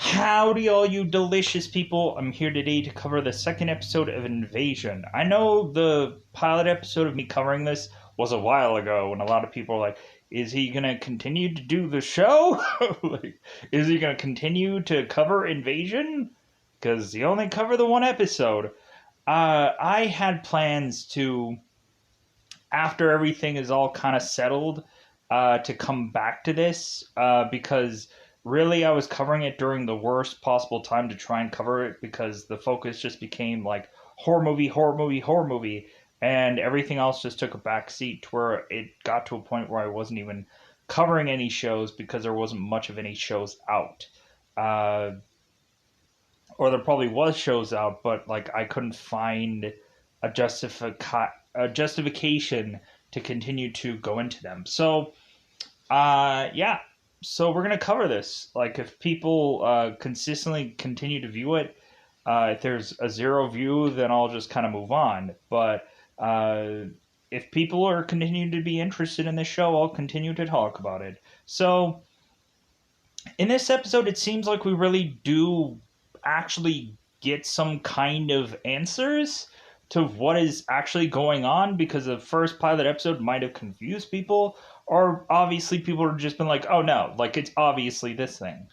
Howdy, all you delicious people. I'm here today to cover the second episode of Invasion. I know the pilot episode of me covering this was a while ago when a lot of people were like, is he going to continue to do the show? Like, is he going to continue to cover Invasion? Because he only covered the one episode. I had plans to, after everything is all kind of settled, to come back to this because really I was covering it during the worst possible time to try and cover it because the focus just became like horror movie, horror movie, horror movie, and everything else just took a back seat to where it got to a point where I wasn't even covering any shows because there wasn't much of any shows out. Uh, or there probably was shows out, but like I couldn't find a justification to continue to go into them. So, yeah. So we're gonna cover this. Like, if people consistently continue to view it, if there's a zero view, then I'll just kind of move on. But uh, if people are continuing to be interested in this show, I'll continue to talk about it. So in this episode, it seems like we really do actually get some kind of answers to what is actually going on because the first pilot episode might have confused people, or obviously people have just been like, oh no, like it's obviously this thing.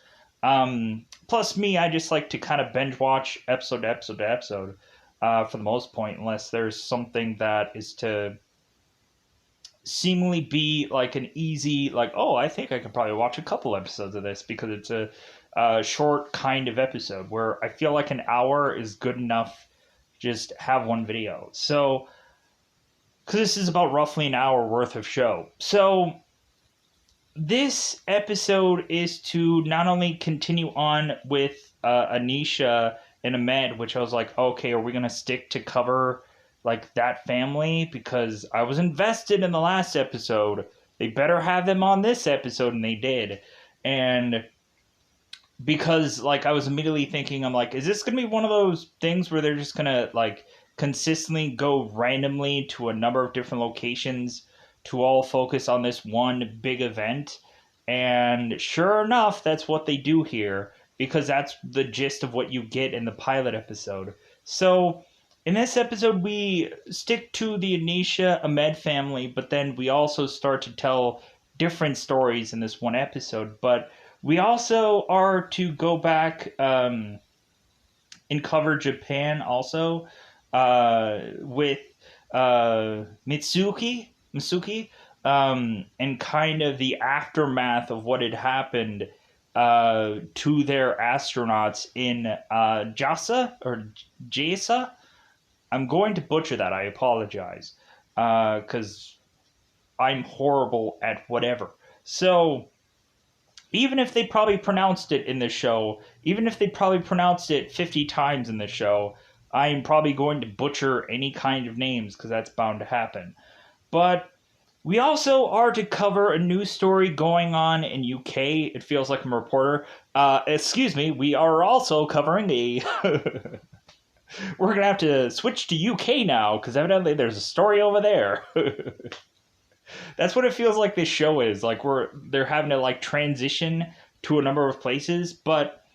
Plus, me, I just like to kind of binge watch episode to episode to episode for the most point, unless there's something that is to seemingly be like an easy, like, oh, I think I could probably watch a couple episodes of this because it's a short kind of episode where I feel like an hour is good enough to just have one video. So, because this is about roughly an hour worth of show. So, this episode is to not only continue on with Anisha and Ahmed, which I was like, okay, are we going to stick to cover like that family? Because I was invested in the last episode. They better have them on this episode, and they did. And because like I was immediately thinking, I'm like, is this going to be one of those things where they're just going to like consistently go randomly to a number of different locations to all focus on this one big event? And sure enough, that's what they do here because that's the gist of what you get in the pilot episode. So in this episode, we stick to the Anisha Ahmed family, but then we also start to tell different stories in this one episode. But we also are to go back and cover Japan also with Mitsuki, and kind of the aftermath of what had happened to their astronauts in Jasa. I'm going to butcher that. I apologize because I'm horrible at whatever. So even if they probably pronounced it in this show, even if they probably pronounced it 50 times in this show, I'm probably going to butcher any kind of names because that's bound to happen. But we also are to cover a news story going on in UK. It feels like I'm a reporter. Excuse me, we are also covering a... We're going to have to switch to UK now because evidently there's a story over there. That's what it feels like this show is. Like they're having to like transition to a number of places, but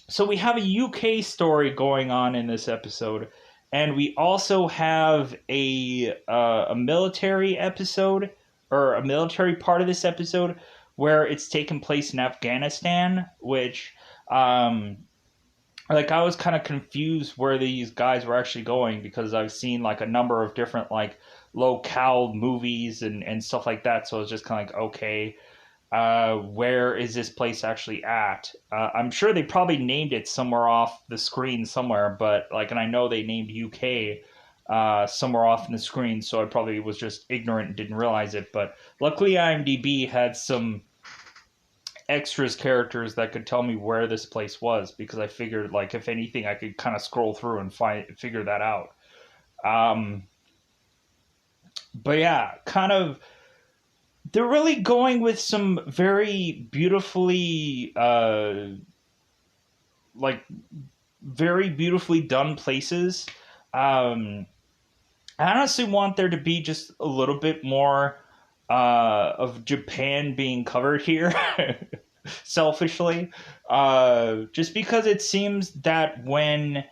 so we have a UK story going on in this episode, and we also have a military episode or a military part of this episode where it's taking place in Afghanistan, which like I was kind of confused where these guys were actually going because I've seen like a number of different like locale movies and stuff like that. So I was just kind of like, okay, where is this place actually at? I'm sure they probably named it somewhere off the screen somewhere, but like, and I know they named UK somewhere off in the screen, so I probably was just ignorant and didn't realize it. But luckily, IMDb had some extras characters that could tell me where this place was because I figured like if anything I could kind of scroll through and figure that out. But yeah, kind of they're really going with some very beautifully like very beautifully done places. I honestly want there to be just a little bit more of Japan being covered here. selfishly. Just because it seems that when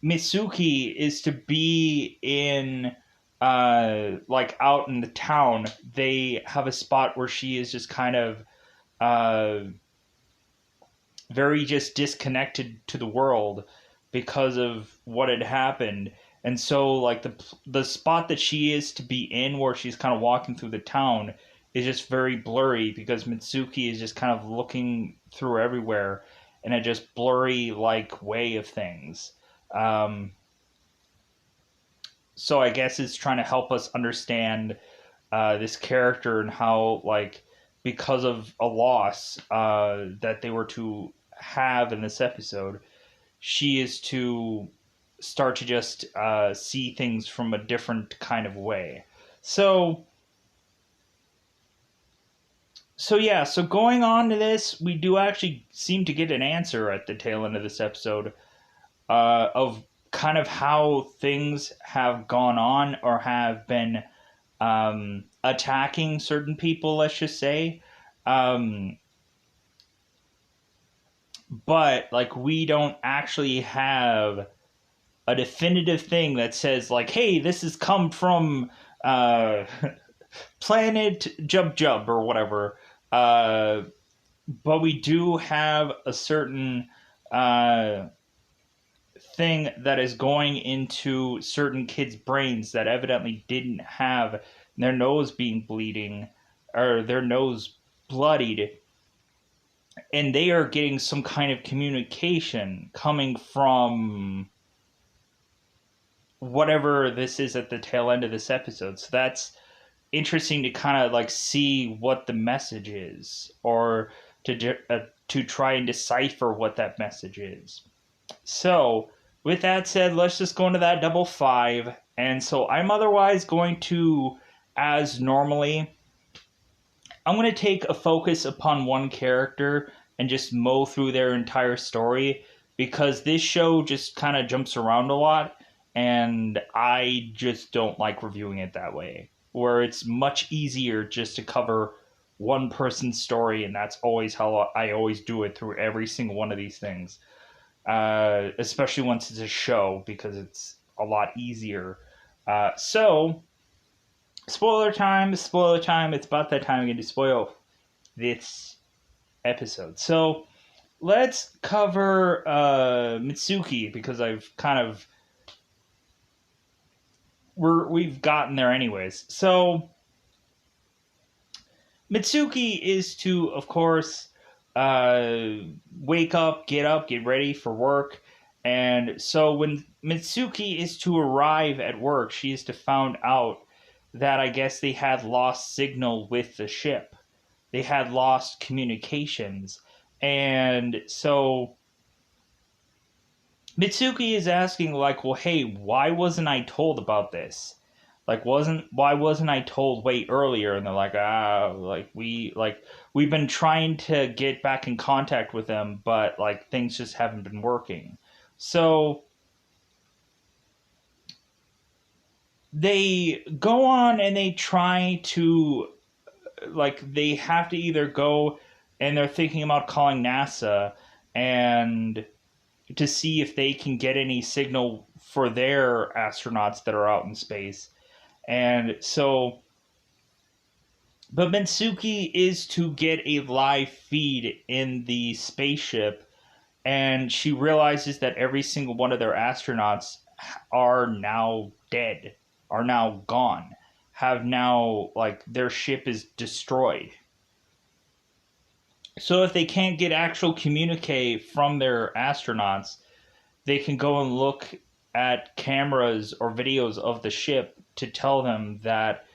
Mitsuki is to be in like out in the town, they have a spot where she is just kind of uh, very just disconnected to the world because of what had happened. And so like the spot that she is to be in where she's kind of walking through the town is just very blurry because Mitsuki is just kind of looking through everywhere in a just blurry like way of things. Um, so I guess it's trying to help us understand this character and how like because of a loss that they were to have in this episode, she is to start to just see things from a different kind of way. So yeah, so going on to this, we do actually seem to get an answer at the tail end of this episode of kind of how things have gone on or have been attacking certain people, let's just say. Um, but like we don't actually have a definitive thing that says like, hey, this has come from uh, Planet Jub Jub or whatever. But we do have a certain uh, thing that is going into certain kids' brains that evidently didn't have their nose being bleeding or their nose bloodied, and they are getting some kind of communication coming from whatever this is at the tail end of this episode. So that's interesting to kind of like see what the message is, or to try and decipher what that message is. So, with that said, let's just go into that double five. And so I'm otherwise going to, as normally, I'm going to take a focus upon one character and just mow through their entire story because this show just kind of jumps around a lot and I just don't like reviewing it that way. Where it's much easier just to cover one person's story, and that's always how I always do it through every single one of these things. Especially once it's a show because it's a lot easier. So, spoiler time, spoiler time. It's about that time again to spoil this episode. So, let's cover Mitsuki because I've kind of we've gotten there anyways. So, Mitsuki is to, of course, wake up, get ready for work. And so when Mitsuki is to arrive at work, she is to find out that I guess they had lost signal with the ship. They had lost communications. And so Mitsuki is asking, like, well, hey, why wasn't I told about this? Like, why wasn't I told way earlier? And they're like, we've been trying to get back in contact with them, but like things just haven't been working. So they go on and they try to, like, they have to either go and they're thinking about calling NASA and to see if they can get any signal for their astronauts that are out in space. And so, but Mitsuki is to get a live feed in the spaceship, and she realizes that every single one of their astronauts are now dead, are now gone, have now, like, their ship is destroyed. So if they can't get actual communique from their astronauts, they can go and look at cameras or videos of the ship to tell them that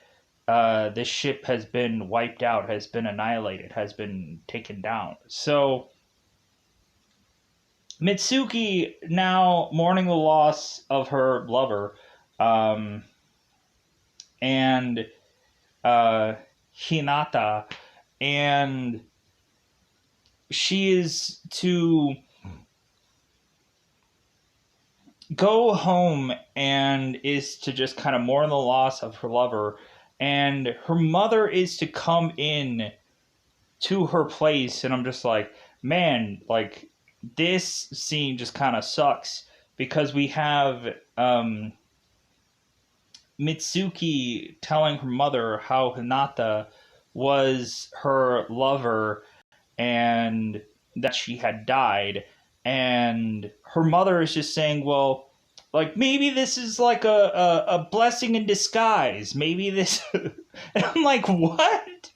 this ship has been wiped out, has been annihilated, has been taken down. So Mitsuki, now mourning the loss of her lover, and Hinata, and she is to go home and is to just kind of mourn the loss of her lover, and her mother is to come in to her place, and I'm just like, man, like this scene just kind of sucks because we have Mitsuki telling her mother how Hinata was her lover and that she had died. And her mother is just saying, well, like maybe this is like a blessing in disguise. Maybe this. And I'm like, what?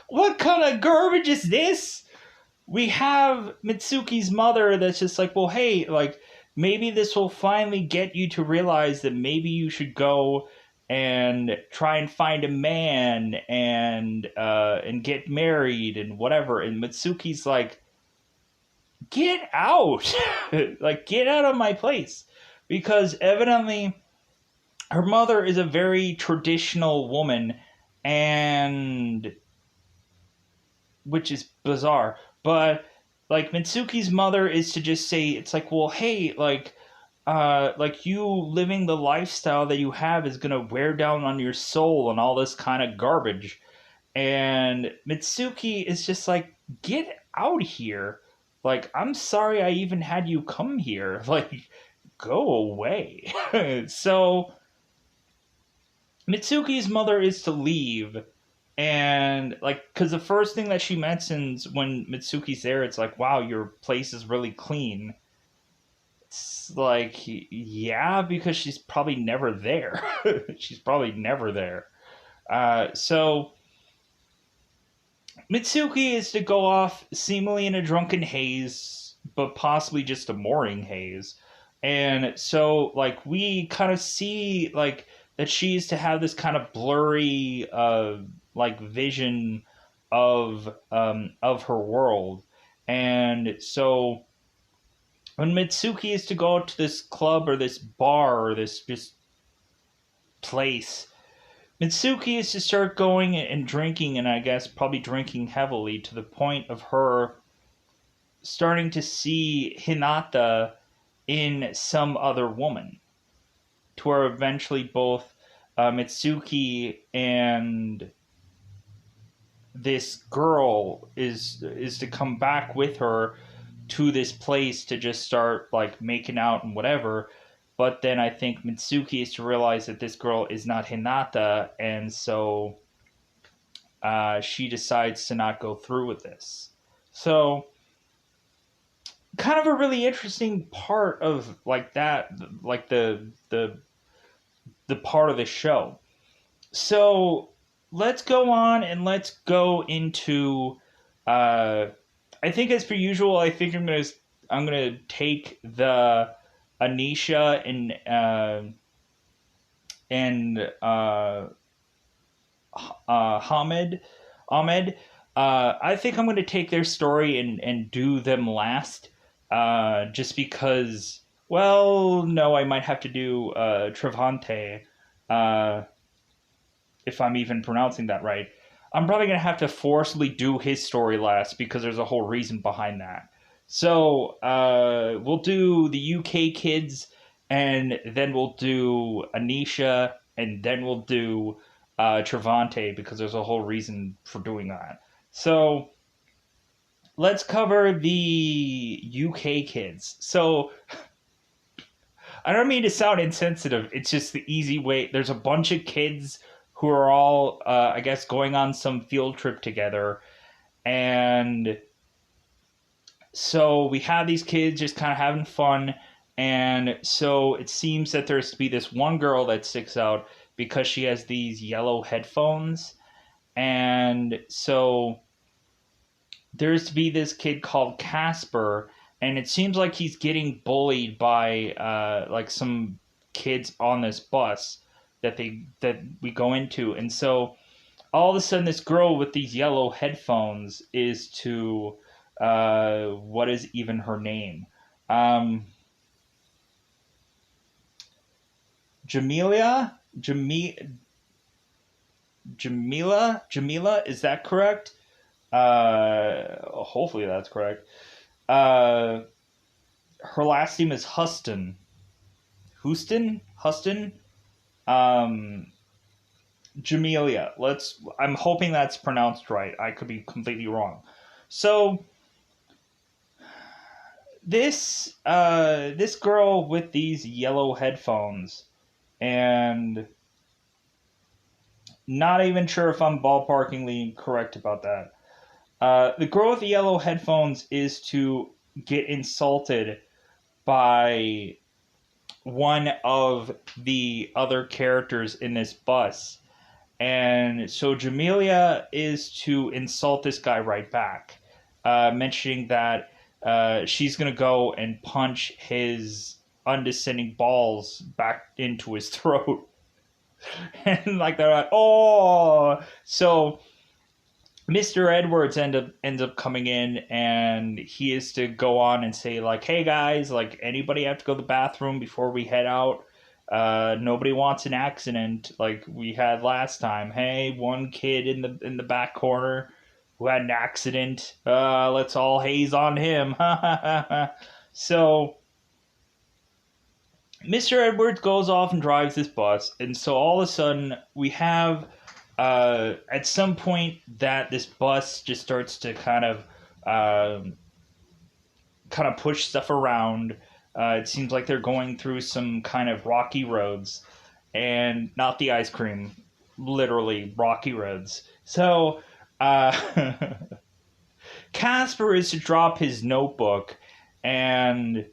What kind of garbage is this? We have Mitsuki's mother that's just like, well, hey, like maybe this will finally get you to realize that maybe you should go and try and find a man and get married and whatever. And Mitsuki's like, get out, like get out of my place, because evidently her mother is a very traditional woman, and which is bizarre. But like Mitsuki's mother is to just say, it's like, well, hey, like you living the lifestyle that you have is gonna wear down on your soul and all this kind of garbage. And Mitsuki is just like, get out here. Like, I'm sorry I even had you come here. Like, go away. So Mitsuki's mother is to leave, and like because the first thing that she mentions when Mitsuki's there, it's like, wow, your place is really clean. It's like, yeah, because she's probably never there. She's probably never there. So Mitsuki is to go off seemingly in a drunken haze, but possibly just a morning haze. And so like we kind of see like that she's to have this kind of blurry like vision of her world. And so when Mitsuki is to go to this club or this bar or this just place, Mitsuki is to start going and drinking, and I guess probably drinking heavily to the point of her starting to see Hinata in some other woman, to where eventually both Mitsuki and this girl is to come back with her to this place to just start like making out and whatever. But then I think Mitsuki is to realize that this girl is not Hinata, and so she decides to not go through with this. So, kind of a really interesting part of like that, like the part of the show. So let's go on and let's go into. I think as per usual, I think I'm gonna take the Anisha and Hamid Ahmed. I think I'm going to take their story and do them last, just because. Well, no, I might have to do Travante, uh, if I'm even pronouncing that right. I'm probably going to have to forcibly do his story last because there's a whole reason behind that. So we'll do the UK kids, and then we'll do Anisha, and then we'll do Travante because there's a whole reason for doing that. So let's cover the UK kids. So I don't mean to sound insensitive. It's just the easy way. There's a bunch of kids who are all, I guess, going on some field trip together. And so we have these kids just kind of having fun. And so it seems that there's to be this one girl that sticks out because she has these yellow headphones. And so there's to be this kid called Casper, and it seems like he's getting bullied by like some kids on this bus that we go into. And so all of a sudden this girl with these yellow headphones is to what is even her name? Jamila, is that correct? Hopefully that's correct. Her last name is Huston. Huston? Um, Jamelia. I'm hoping that's pronounced right. I could be completely wrong. So this girl with these yellow headphones, and not even sure if I'm ballparkingly correct about that. The girl with the yellow headphones is to get insulted by one of the other characters in this bus. And so Jamelia is to insult this guy right back, mentioning that she's going to go and punch his undescending balls back into his throat. And like they're like, oh. So Mr. Edwards ends up coming in, and he is to go on and say like, "Hey guys, like anybody have to go to the bathroom before we head out? Nobody wants an accident like we had last time. Hey, one kid in the back corner who had an accident. Let's all haze on him." So Mr. Edwards goes off and drives this bus, and so all of a sudden we have at some point that this bus just starts to kind of push stuff around. It seems like they're going through some kind of rocky roads, and not the ice cream, literally rocky roads. So Casper is to drop his notebook, and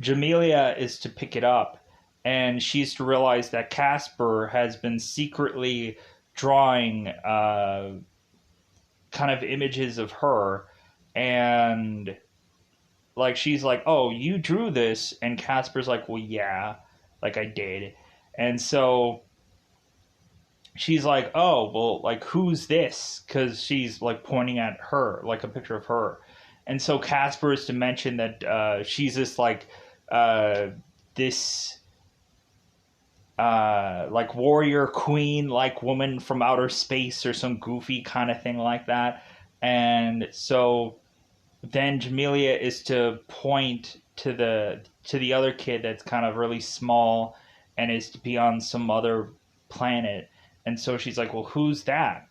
Jamelia is to pick it up, and she's to realize that Casper has been secretly drawing kind of images of her, and like she's like, "Oh, you drew this," and Casper's like, "Well, yeah, like I did," and so she's like, "Oh, well, like who's this?" Because she's like pointing at her, like a picture of her, and so Casper is to mention that she's this like uh, this like warrior queen like woman from outer space or some goofy kind of thing like that. And so then Jamelia is to point to the other kid that's kind of really small and is to be on some other planet. And so she's like, "Well, who's that?"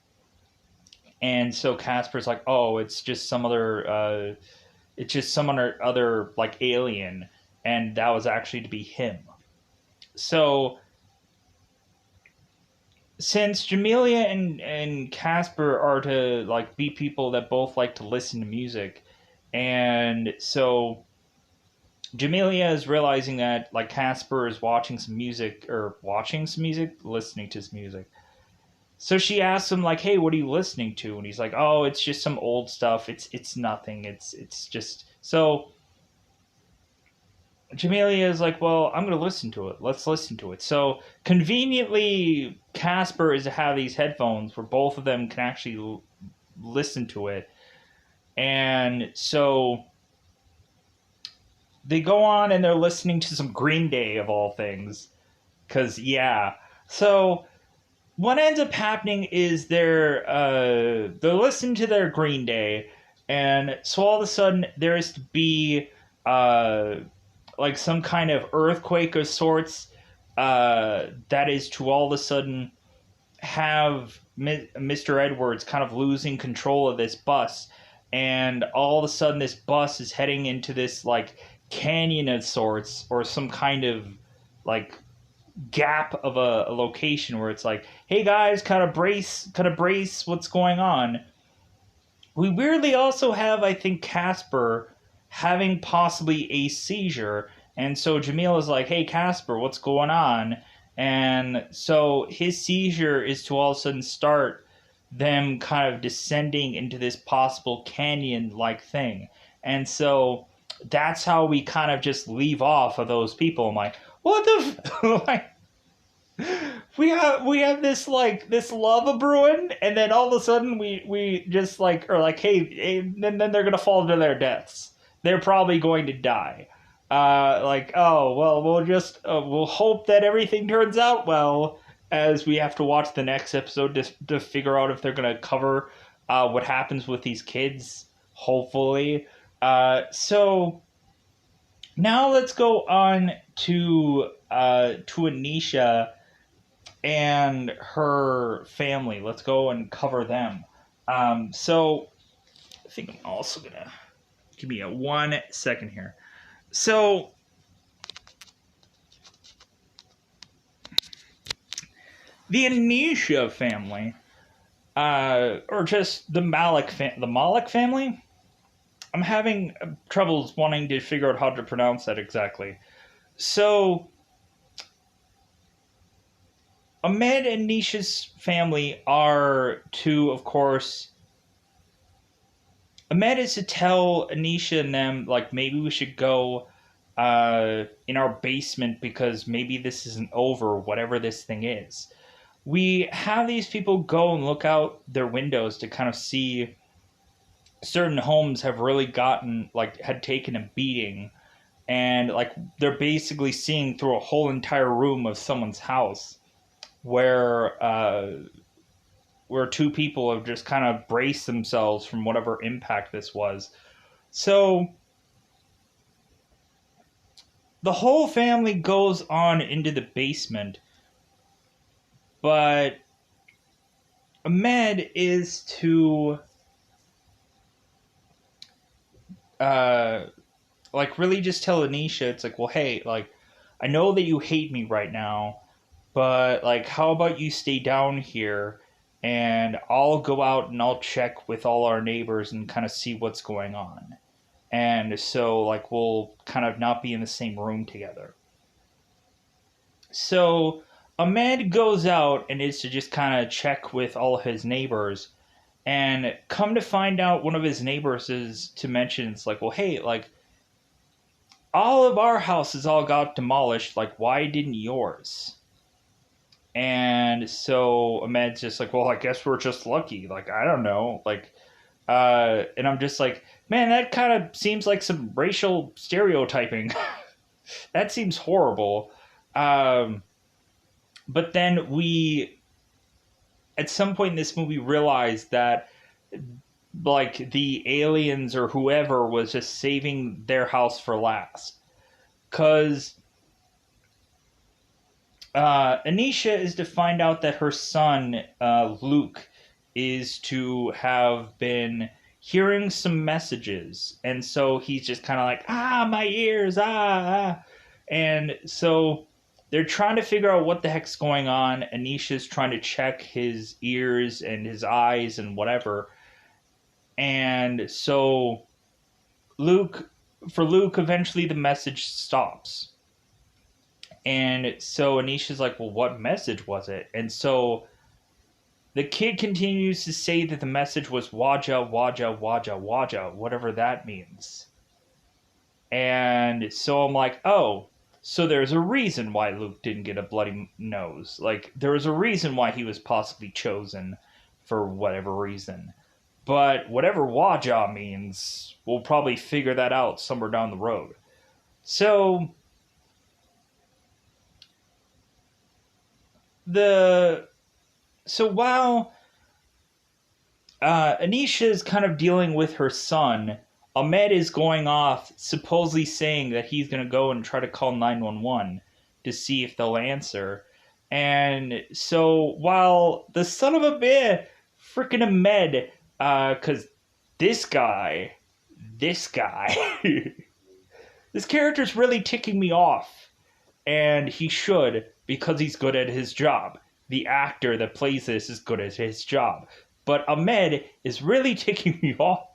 And so Casper's like, "Oh, it's just some other like alien, and that was actually to be him." So since Jamelia and Casper are to like be people that both like to listen to music, and so Jamelia is realizing that like Casper is listening to some music. So she asks him like, "Hey, what are you listening to?" And he's like, "Oh, it's just some old stuff. It's nothing. It's just." So Jamelia is like, "Well, I'm going to listen to it. Let's listen to it." So conveniently, Casper is to have these headphones where both of them can actually listen to it. And so they go on and they're listening to some Green Day of all things. Because, yeah. So what ends up happening is they're listening to their Green Day. And so all of a sudden, there is to be uh, like some kind of earthquake of sorts that is to all of a sudden have Mr. Edwards kind of losing control of this bus, and all of a sudden this bus is heading into this like canyon of sorts or some kind of like gap of a location where it's like, "Hey guys, kind of brace, what's going on?" We weirdly also have, I think, Casper having possibly a seizure. And so Jamil is like, "Hey, Casper, what's going on?" And so his seizure is to all of a sudden start them kind of descending into this possible canyon like thing. And so that's how we kind of just leave off of those people. I'm like, what the like, we have this like this lava brewing, and then all of a sudden we just like are like, hey, and then they're gonna fall to their deaths. They're probably going to die. Like, oh well, we'll hope that everything turns out well, as we have to watch the next episode to figure out if they're gonna cover what happens with these kids. Hopefully, so now let's go on to Anisha, and her family. Let's go and cover them. So I think I'm also gonna give me a 1 second here. So the Anisha family, or just the Malik family. I'm having troubles wanting to figure out how to pronounce that exactly. So Ahmed and Nisha's family are to, of course, Ahmed is to tell Anisha and them, like, maybe we should go in our basement because maybe this isn't over, whatever this thing is. We have these people go and look out their windows to kind of see certain homes have really gotten, like, had taken a beating. And, like, they're basically seeing through a whole entire room of someone's house where two people have just kind of braced themselves from whatever impact this was. So the whole family goes on into the basement, but Ahmed is to like really just tell Anisha, it's like, well, hey, like, I know that you hate me right now, but like, how about you stay down here and I'll go out and I'll check with all our neighbors and kind of see what's going on. And so, like, we'll kind of not be in the same room together. So, Ahmed goes out and is to just kind of check with all of his neighbors. And come to find out, one of his neighbors is to mention, it's like, well, hey, like, all of our houses all got demolished. Like, why didn't yours? And so Ahmed's just like, well, I guess we're just lucky. Like, I don't know. Like, and I'm just like, man, that kind of seems like some racial stereotyping. That seems horrible. Um, but then we, at some point in this movie, realize that, like, the aliens or whoever was just saving their house for last. Because Anisha is to find out that her son, Luke, is to have been hearing some messages. And so he's just kind of like, my ears, ah. And so they're trying to figure out what the heck's going on. Anisha's trying to check his ears and his eyes and whatever. And so for Luke, eventually the message stops. And so Anisha's like, well, what message was it? And so the kid continues to say that the message was Waja, Waja, Waja, Waja, whatever that means. And so I'm like, oh, so there's a reason why Luke didn't get a bloody nose. Like, there was a reason why he was possibly chosen for whatever reason. But whatever Waja means, we'll probably figure that out somewhere down the road. So while Anisha is kind of dealing with her son, Ahmed is going off, supposedly saying that he's going to go and try to call 911 to see if they'll answer. And so while the son of a bitch, freaking Ahmed, because this guy, this character's really ticking me off. And he should, because he's good at his job. The actor that plays this is good at his job. But Ahmed is really ticking me off.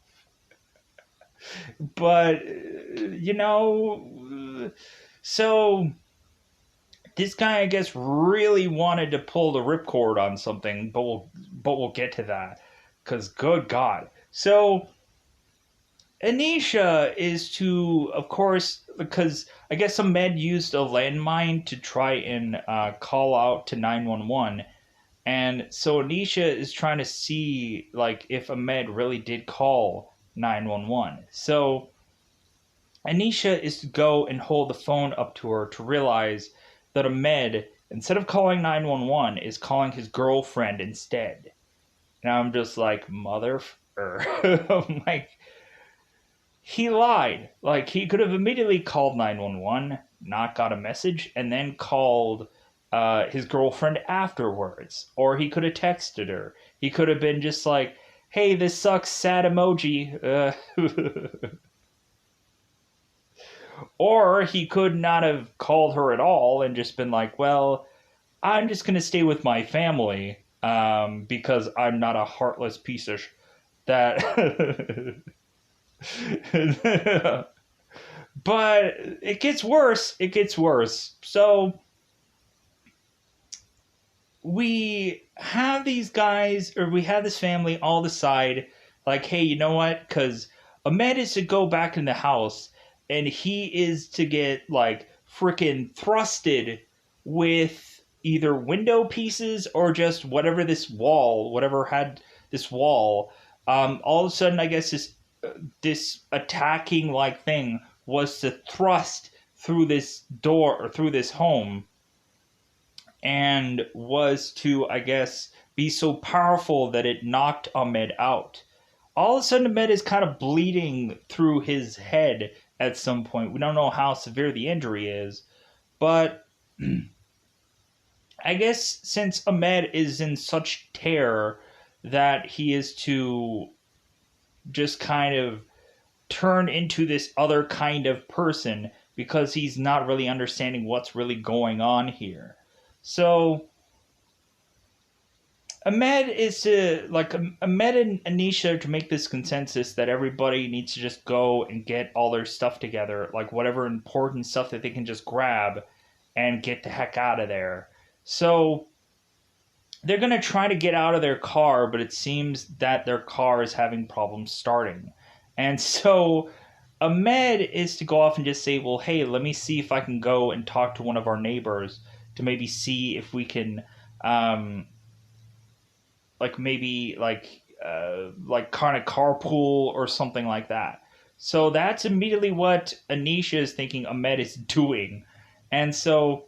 But, so this guy, I guess, really wanted to pull the ripcord on something, but we'll get to that. Because, good God. So Anisha is to, of course, because I guess Ahmed used a landmine to try and call out to 911. And so Anisha is trying to see, like, if Ahmed really did call 911. So Anisha is to go and hold the phone up to her to realize that Ahmed, instead of calling 911, is calling his girlfriend instead. And I'm just like, I'm like, he lied. Like, he could have immediately called 911, not got a message, and then called his girlfriend afterwards, or he could have texted her. He could have been just like, "Hey, this sucks, sad emoji," or he could not have called her at all and just been like, "Well, I'm just gonna stay with my family because I'm not a heartless piece of that." But it gets worse. It gets worse. So we have these guys, or we have this family all decide, like, hey, you know what? Because Ahmed is to go back in the house, and he is to get, like, freaking thrusted with either window pieces or just whatever had this wall. All of a sudden, I guess this attacking like thing was to thrust through this door or through this home, and was to, I guess, be so powerful that it knocked Ahmed out. All of a sudden, Ahmed is kind of bleeding through his head at some point. We don't know how severe the injury is, but I guess since Ahmed is in such terror that he is to just kind of turn into this other kind of person because he's not really understanding what's really going on here. So Ahmed and Anisha to make this consensus that everybody needs to just go and get all their stuff together, like whatever important stuff that they can just grab and get the heck out of there. So they're going to try to get out of their car, but it seems that their car is having problems starting. And so Ahmed is to go off and just say, well, hey, let me see if I can go and talk to one of our neighbors to maybe see if we can, maybe kind of carpool or something like that. So that's immediately what Anisha is thinking Ahmed is doing. And so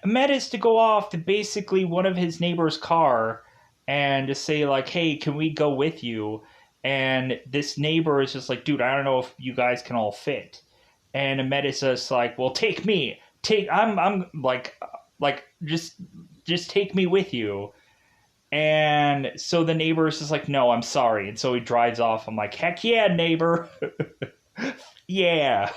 Ahmed is to go off to basically one of his neighbor's car and to say, like, hey, can we go with you? And this neighbor is just like, dude, I don't know if you guys can all fit. And Ahmed is just like, well, take me. I'm like just take me with you. And so the neighbor is just like, no, I'm sorry. And so he drives off. I'm like, heck yeah, neighbor. Yeah.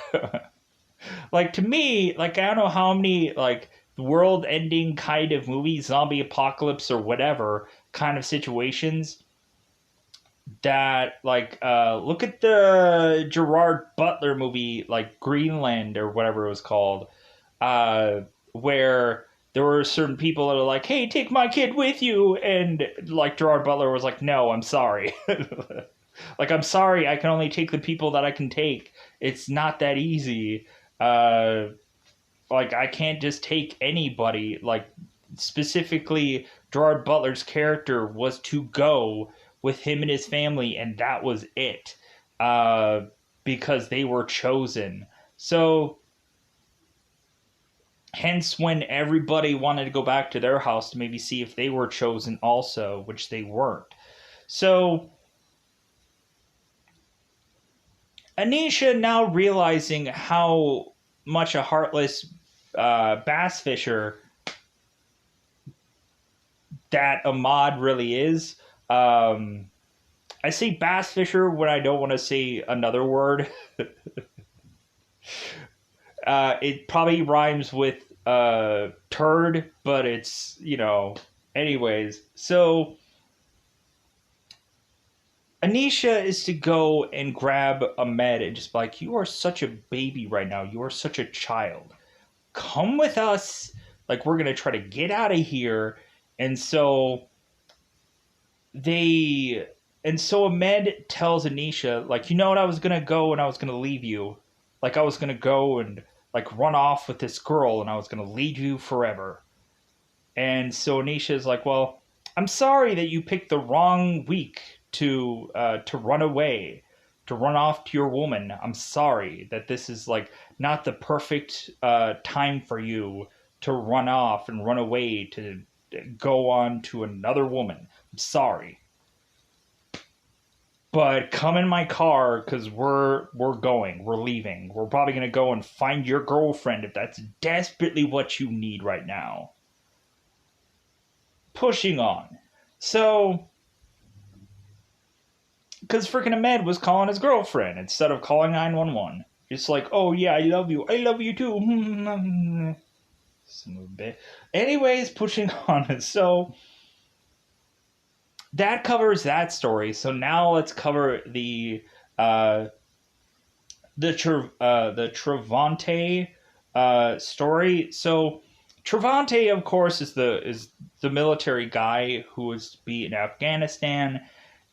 Like, to me, like, I don't know how many, like, world ending kind of movies, zombie apocalypse or whatever kind of situations that, like, look at the Gerard Butler movie, like Greenland or whatever it was called, where there were certain people that are like, hey, take my kid with you. And, like, Gerard Butler was like, no, I'm sorry. Like, I'm sorry, I can only take the people that I can take. It's not that easy. I can't just take anybody. Like, specifically, Gerard Butler's character was to go with him and his family, and that was it. Because they were chosen. So, hence when everybody wanted to go back to their house to maybe see if they were chosen also, which they weren't. So, Anisha, now realizing how much a heartless bass fisher that Ahmad really is. I say bass fisher when I don't want to say another word. It probably rhymes with turd, but it's, anyways. So Anisha is to go and grab Ahmed and just be like, you are such a baby right now. You are such a child. Come with us. Like, we're going to try to get out of here. And so Ahmed tells Anisha, like, you know what, I was going to go and I was going to leave you. Like, I was going to go and, like, run off with this girl and I was going to leave you forever. And so Anisha is like, well, I'm sorry that you picked the wrong week to run away, to run off to your woman. I'm sorry that this is, like, not the perfect time for you to run off and run away to go on to another woman. I'm sorry. but come in my car because we're leaving. We're probably gonna go and find your girlfriend if that's desperately what you need right now. Pushing on. So, because freaking Ahmed was calling his girlfriend instead of calling 911. It's like, oh yeah, I love you too. Some of a bit. Anyways, pushing on. So that covers that story. So now let's cover the Travante story. So Travante, of course, is the military guy who was to be in Afghanistan,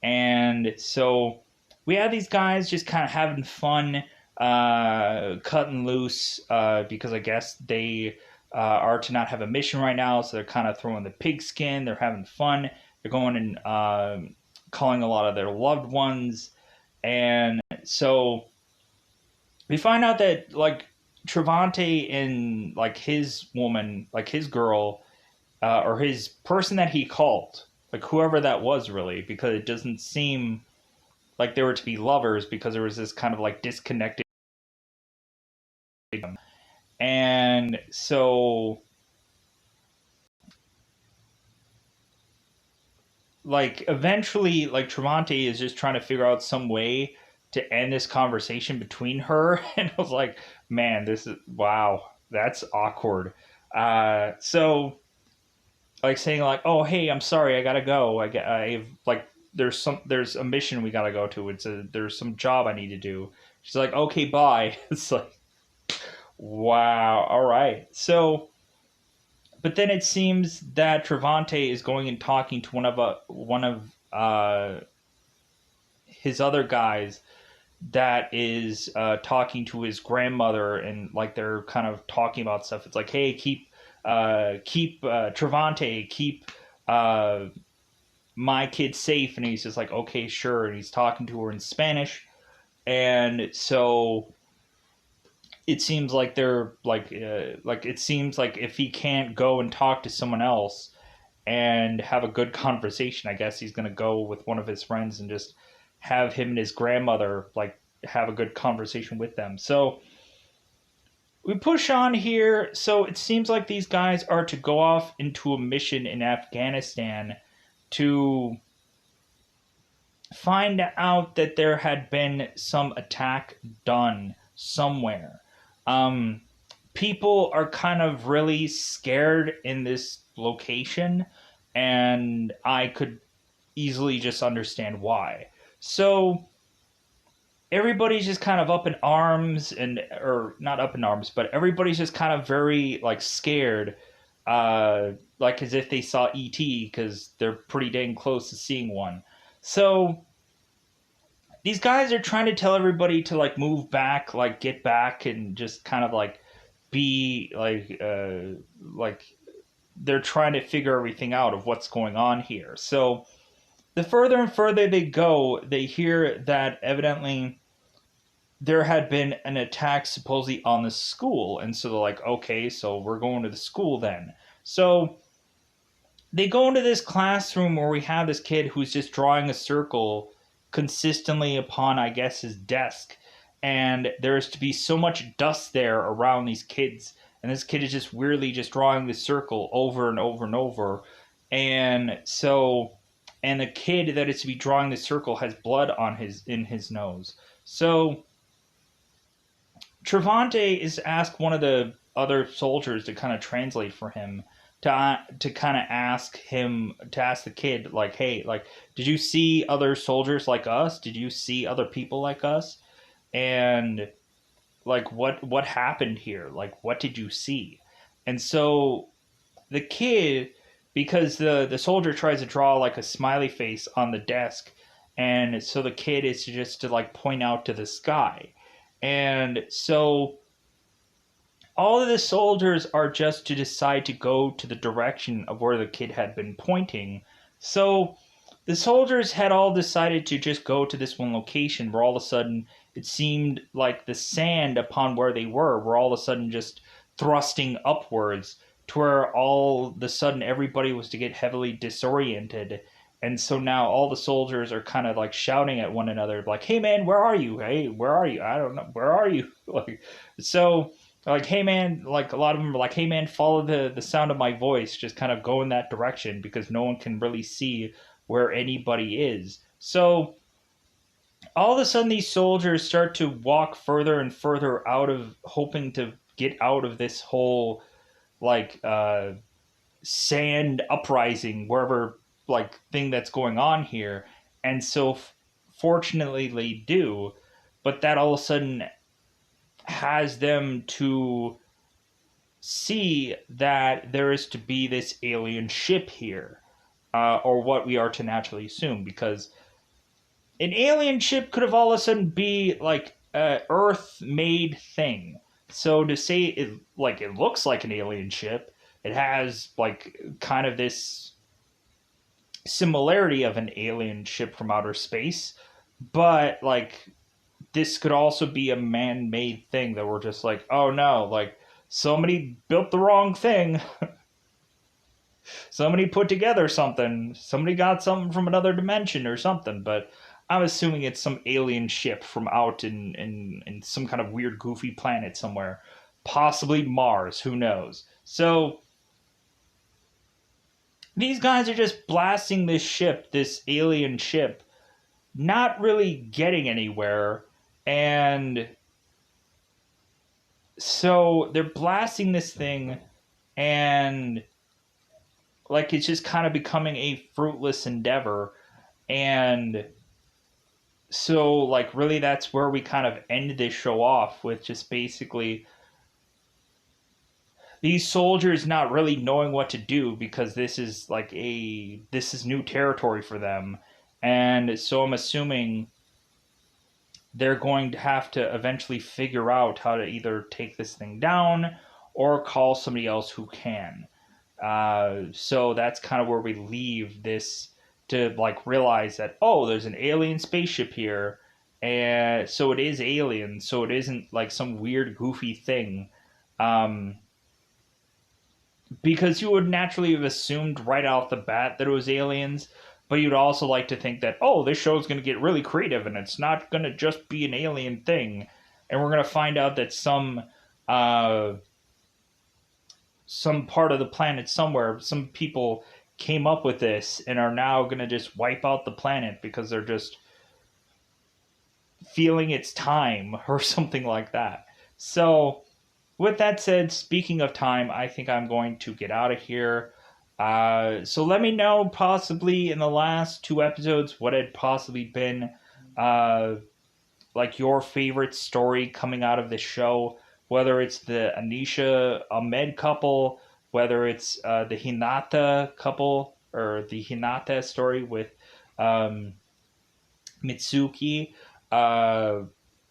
and so we have these guys just kind of having fun, cutting loose, because I guess they are to not have a mission right now, so they're kind of throwing the pigskin. They're having fun. They're going and calling a lot of their loved ones, and so we find out that like Travante and like his woman, like his girl, or his person that he called, like whoever that was really, because it doesn't seem like they were to be lovers because there was this kind of like disconnected. And so like eventually like Travante is just trying to figure out some way to end this conversation between her and I was like, man, this is wow, that's awkward. So like saying like, oh hey, I'm sorry, I gotta go. I've like there's a mission we gotta go to. There's some job I need to do. She's like, okay, bye. It's like, wow, all right. So but then it seems that Travante is going and talking to one of his other guys that is talking to his grandmother, and like they're kind of talking about stuff. It's like, hey, keep Travante, keep my kid safe, and he's just like, okay, sure, and he's talking to her in Spanish, and so it seems like they're like it seems like if he can't go and talk to someone else and have a good conversation, I guess he's gonna go with one of his friends and just have him and his grandmother like have a good conversation with them. So we push on here. So it seems like these guys are to go off into a mission in Afghanistan to find out that there had been some attack done somewhere. Um, People are kind of really scared in this location, and I could easily just understand why. So everybody's just kind of up in arms, and or not up in arms, but everybody's just kind of very like scared, like as if they saw ET, because they're pretty dang close to seeing one. So these guys are trying to tell everybody to like move back, like get back, and just kind of like be like they're trying to figure everything out of what's going on here. So the further and further they go, they hear that evidently there had been an attack supposedly on the school, and so they're like, okay, so we're going to the school then. So they go into this classroom where we have this kid who's just drawing a circle consistently upon, I guess, his desk. And there's to be so much dust there around these kids. And this kid is just weirdly just drawing this circle over and over and over. And so, and the kid that is to be drawing the circle has blood on in his nose. So Travante is asked one of the other soldiers to kind of translate for him, to kind of ask the kid like, hey, like, did you see other soldiers like us? Did you see other people like us? And like what happened here? Like, what did you see? And so the kid, because the soldier tries to draw like a smiley face on the desk, and so the kid is just to like point out to the sky. And so all of the soldiers are just to decide to go to the direction of where the kid had been pointing. So the soldiers had all decided to just go to this one location where all of a sudden it seemed like the sand upon where they were all of a sudden just thrusting upwards, to where all of a sudden everybody was to get heavily disoriented, And so now all the soldiers are kind of like shouting at one another, like, "Hey man, where are you? Hey, where are you? I don't know, where are you?" Like, so like, "Hey man," like a lot of them are like, "Hey man, follow the sound of my voice, just kind of go in that direction because no one can really see where anybody is." So all of a sudden these soldiers start to walk further and further out of, hoping to get out of this whole like sand uprising, wherever, like, thing that's going on here. And so fortunately they do, but that all of a sudden has them to see that there is to be this alien ship here, or what we are to naturally assume, because an alien ship could have all of a sudden be like a Earth made thing. So to say it, like, it looks like an alien ship, it has like kind of this similarity of an alien ship from outer space, but like this could also be a man-made thing that we're just like, oh no, like somebody built the wrong thing. Somebody put together something. Somebody got something from another dimension or something. But I'm assuming it's some alien ship from out in some kind of weird, goofy planet somewhere. Possibly Mars. Who knows? So these guys are just blasting this ship, this alien ship, not really getting anywhere. And so they're blasting this thing, and like it's just kind of becoming a fruitless endeavor. And so like really that's where we kind of end this show off, with just basically these soldiers not really knowing what to do, because this is new territory for them. And so I'm assuming they're going to have to eventually figure out how to either take this thing down or call somebody else who can. So that's kind of where we leave this, to like realize that, oh, there's an alien spaceship here, and so it is alien, so it isn't like some weird goofy thing. Um, because you would naturally have assumed right off the bat that it was aliens, but you'd also like to think that, oh, this show's going to get really creative and it's not going to just be an alien thing, and we're going to find out that uh, some part of the planet somewhere, some people came up with this and are now going to just wipe out the planet because they're just feeling it's time or something like that. So with that said, speaking of time, I think I'm going to get out of here. So let me know, possibly in the last two episodes, what had possibly been uh, like your favorite story coming out of the show. Whether it's the Anisha Ahmed couple, whether it's the Hinata couple, or the Hinata story with um, Mitsuki, uh,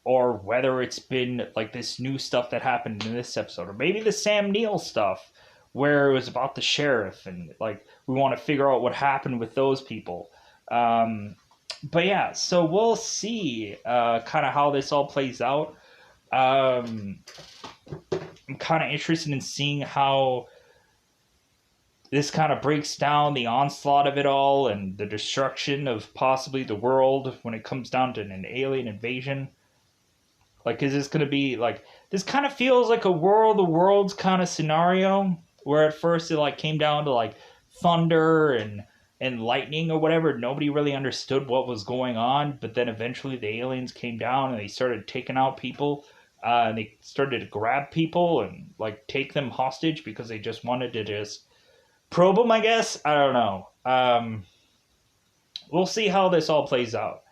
or whether it's been like this new stuff that happened in this episode, or maybe the Sam Neill stuff where it was about the sheriff, and like we want to figure out what happened with those people. But yeah, so we'll see kind of how this all plays out. I'm kind of interested in seeing how this kind of breaks down the onslaught of it all and the destruction of possibly the world when it comes down to an alien invasion. Like, is this going to be like, this kind of feels like a War of the Worlds kind of scenario, where at first it like came down to like thunder and lightning or whatever. Nobody really understood what was going on, but then eventually the aliens came down and they started taking out people. And they started to grab people and like take them hostage because they just wanted to just probe them, I guess. I don't know. We'll see how this all plays out.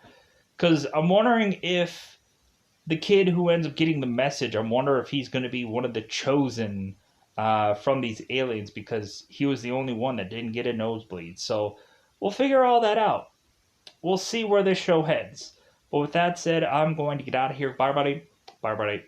Because I'm wondering if the kid who ends up getting the message, I wonder if he's going to be one of the chosen from these aliens, because he was the only one that didn't get a nosebleed. So we'll figure all that out. We'll see where this show heads. But with that said, I'm going to get out of here. Bye, buddy. Bye, buddy.